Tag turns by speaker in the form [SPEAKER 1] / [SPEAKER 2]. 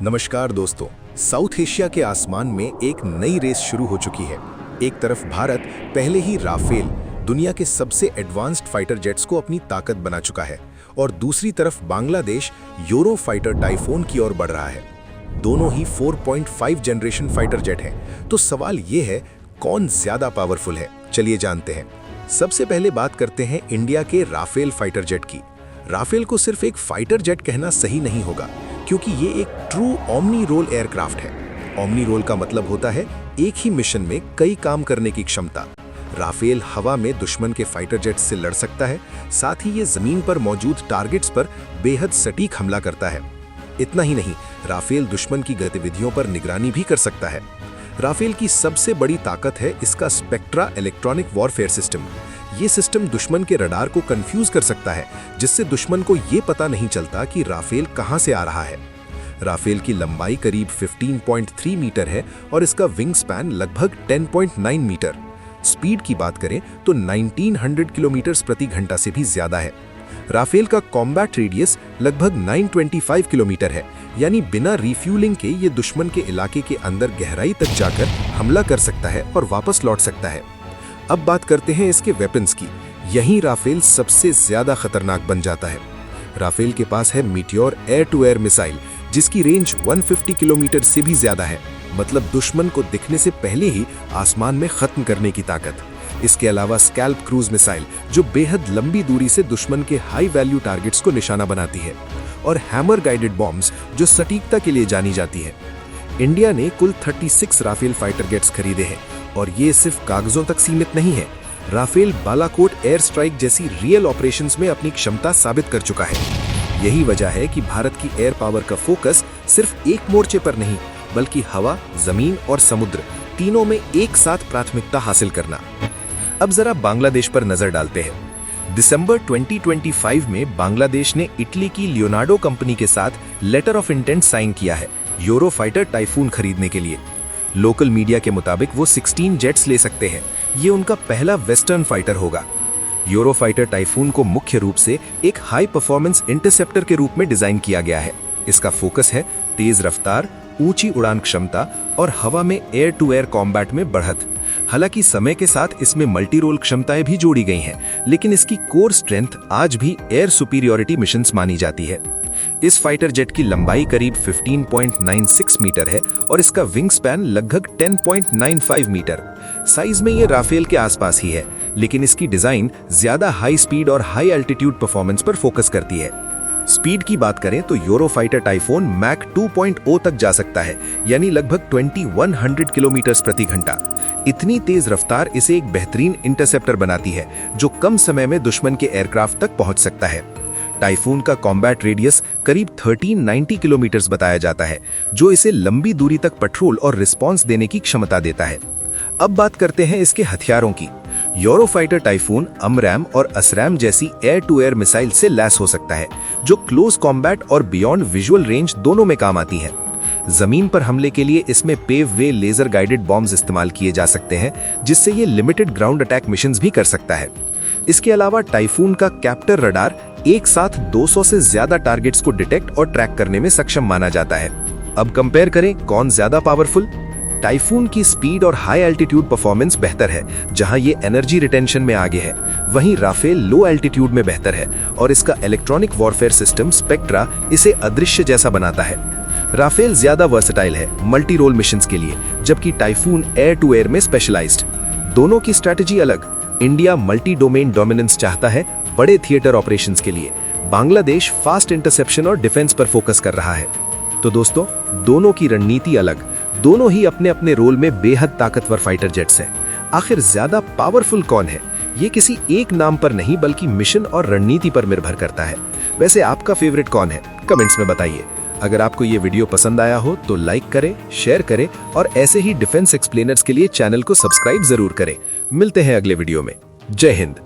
[SPEAKER 1] नमस्कार दोस्तों। South Asia के आसमान में एक नई रेस शुरू हो चुकी है। एक तरफ भारत पहले ही राफेल, दुनिया के सबसे एडवांस्ड फाइटर जेट्स को अपनी ताकत बना चुका है, और दूसरी तरफ बांग्लादेश यूरो फाइटर टाइफून की ओर बढ़ रहा है। दोनों ही 4.5 जनरेशन फाइटर जेट हैं। तो सवाल ये है, कौन ज्यादा पावरफुल है? चलिए जानते हैं। सबसे पहले बात करते हैं इंडिया के राफेल फाइटर जेट की। राफेल को सिर्फ एक फाइटर जेट कहना सही नहीं होगा, क्योंकि ये एक ट्रू ओमनी रोल एयरक्राफ्ट है। ओमनी रोल का मतलब होता है एक ही मिशन में कई काम करने की क्षमता। राफेल हवा में दुश्मन के फाइटर जेट से लड़ सकता है, साथ ही ये जमीन पर मौजूद टारगेट्स पर बेहद सटीक हमला करता है। इतना ही नहीं, राफेल दुश्मन की गतिविधियों पर निगरानी भी कर सकता है। राफेल की सबसे बड़ी ताकत है इसका स्पेक्ट्रा इलेक्ट्रॉनिक वॉरफेयर सिस्टम। ये सिस्टम दुश्मन के रडार को कंफ्यूज कर सकता है, जिससे दुश्मन को ये पता नहीं चलता कि राफेल कहां से आ रहा है। राफेल की लंबाई करीब 15.3 मीटर है और इसका विंग स्पैन लगभग 10.9 मीटर। स्पीड की बात करें तो 1900 किलोमीटर प्रति घंटा से भी ज्यादा है। राफेल का कॉम्बैट रेडियस लगभग 925 किलोमीटर है, यानी बिना रिफ्यूलिंग के ये दुश्मन के इलाके के अंदर गहराई तक जाकर हमला कर सकता है और वापस लौट सकता है। अब बात करते हैं इसके वेपन्स की। यहीं राफेल सबसे ज्यादा खतरनाक बन जाता है। राफेल के पास है meteor air to air missile, जिसकी रेंज 150 किलोमीटर से भी ज्यादा है, मतलब दुश्मन को दिखने से पहले ही आसमान में खत्म करने की ताकत। इसके अलावा स्कैल्प क्रूज मिसाइल, जो बेहद लंबी दूरी से दुश्मन के हाई वैल्यू टारगेट्स को निशाना बनाती है, और हैमर गाइडेड बॉम्ब्स, जो सटीकता के लिए जानी जाती है। इंडिया ने कुल 36 राफेल फाइटर जेट्स खरीदे हैं, और ये सिर्फ कागजों तक सीमित नहीं है। राफेल बालाकोट एयर स्ट्राइक जैसी रियल ऑपरेशंस में अपनी क्षमता साबित कर चुका है। यही वजह है कि भारत की एयर पावर का फोकस सिर्फ एक मोर्चे पर नहीं, बल्कि हवा, जमीन और समुद्र तीनों में एक साथ प्राथमिकता हासिल करना। अब जरा बांग्लादेश पर नजर डालते हैं। दिसंबर 2025 में बांग्लादेश ने इटली की लियोनार्डो कंपनी के साथ लेटर ऑफ इंटेंट साइन किया है यूरो फाइटर टाइफून खरीदने के लिए। लोकल मीडिया के मुताबिक वो 16 जेट्स ले सकते हैं। ये उनका पहला वेस्टर्न फाइटर होगा। यूरो फाइटर टाइफून को मुख्य रूप से एक हाई परफॉर्मेंस इंटरसेप्टर के रूप में डिजाइन किया गया है। इसका फोकस है तेज रफ्तार, ऊंची उड़ान क्षमता और हवा में एयर टू एयर कॉम्बैट में बढ़त। हालांकि समय के साथ इसमें मल्टी रोल क्षमताएं भी जोड़ी गई हैं, लेकिन इसकी कोर स्ट्रेंथ आज भी एयर सुपीरियोरिटी मिशंस मानी जाती है। इस फाइटर जेट की लंबाई करीब 15.96 मीटर है और इसका विंग स्पैन लगभग 10.95 मीटर। साइज में ये राफेल के आसपास ही है, लेकिन इसकी डिजाइन ज्यादा हाई स्पीड और हाई एल्टीट्यूड परफॉर्मेंस पर फोकस करती है। स्पीड की बात करें तो यूरो फाइटर टाइफून मैक 2.0 तक जा सकता है, यानी लगभग 2100 किलोमीटर प्रति घंटा। इतनी तेज रफ्तार इसे एक बेहतरीन इंटरसेप्टर बनाती है, जो कम समय में दुश्मन के एयरक्राफ्ट तक पहुंच सकता है। टाइफून का कॉम्बैट रेडियस करीब 1390 किलोमीटर बताया जाता है, जो इसे लंबी दूरी तक पेट्रोल और रिस्पॉन्स देने की क्षमता देता है। अब बात करते हैं इसके हथियारों की। यूरो फाइटर टाइफून अमरैम और असरैम जैसी एयर टू एयर मिसाइल से लैस हो सकता है, जो क्लोज कॉम्बैट और बियॉन्ड विजुअल रेंज दोनों में काम आती हैं। जमीन पर हमले के लिए इसमें पेव वे लेजर गाइडेड बॉम्ब्स इस्तेमाल किए जा सकते हैं, जिससे ये लिमिटेड ग्राउंड अटैक मिशंस भी कर सकता है। इसके अलावा टाइफून का कैप्टर रडार एक साथ 200 से ज्यादा टारगेट्स को डिटेक्ट और ट्रैक करने में सक्षम माना जाता है। अब कंपेयर करें कौन ज्यादा पावरफुल। टाइफून की स्पीड और हाई एल्टीट्यूड परफॉर्मेंस बेहतर है, जहां ये एनर्जी रिटेंशन में आगे है। वहीं राफेल लो एल्टीट्यूड में बेहतर है, और इसका इलेक्ट्रॉनिक वॉरफेयर सिस्टम स्पेक्ट्रा इसे अदृश्य जैसा बनाता है। राफेल ज्यादा वर्सेटाइल है मल्टी रोल मिशंस के लिए, जबकि टाइफून एयर टू एयर में स्पेशलाइज्ड। दोनों की स्ट्रैटेजी अलग। इंडिया मल्टी डोमेन डोमिनेंस चाहता है बड़े थिएटर ऑपरेशंस के लिए। बांग्लादेश फास्ट इंटरसेप्शन और डिफेंस पर फोकस कर रहा है। तो दोस्तों, दोनों की रणनीति अलग, दोनों ही अपने अपने रोल में बेहद ताकतवर फाइटर जेट्स हैं। आखिर ज्यादा पावरफुल कौन है? ये किसी एक नाम पर नहीं, बल्कि मिशन और रणनीति पर निर्भर करता है। वैसे आपका फेवरेट कौन है? कमेंट्स में बताइए। अगर आपको ये वीडियो पसंद आया हो तो लाइक करें, शेयर करें, और ऐसे ही डिफेंस एक्सप्लेनर्स के लिए चैनल को सब्सक्राइब जरूर करें। मिलते हैं अगले वीडियो में। जय हिंद।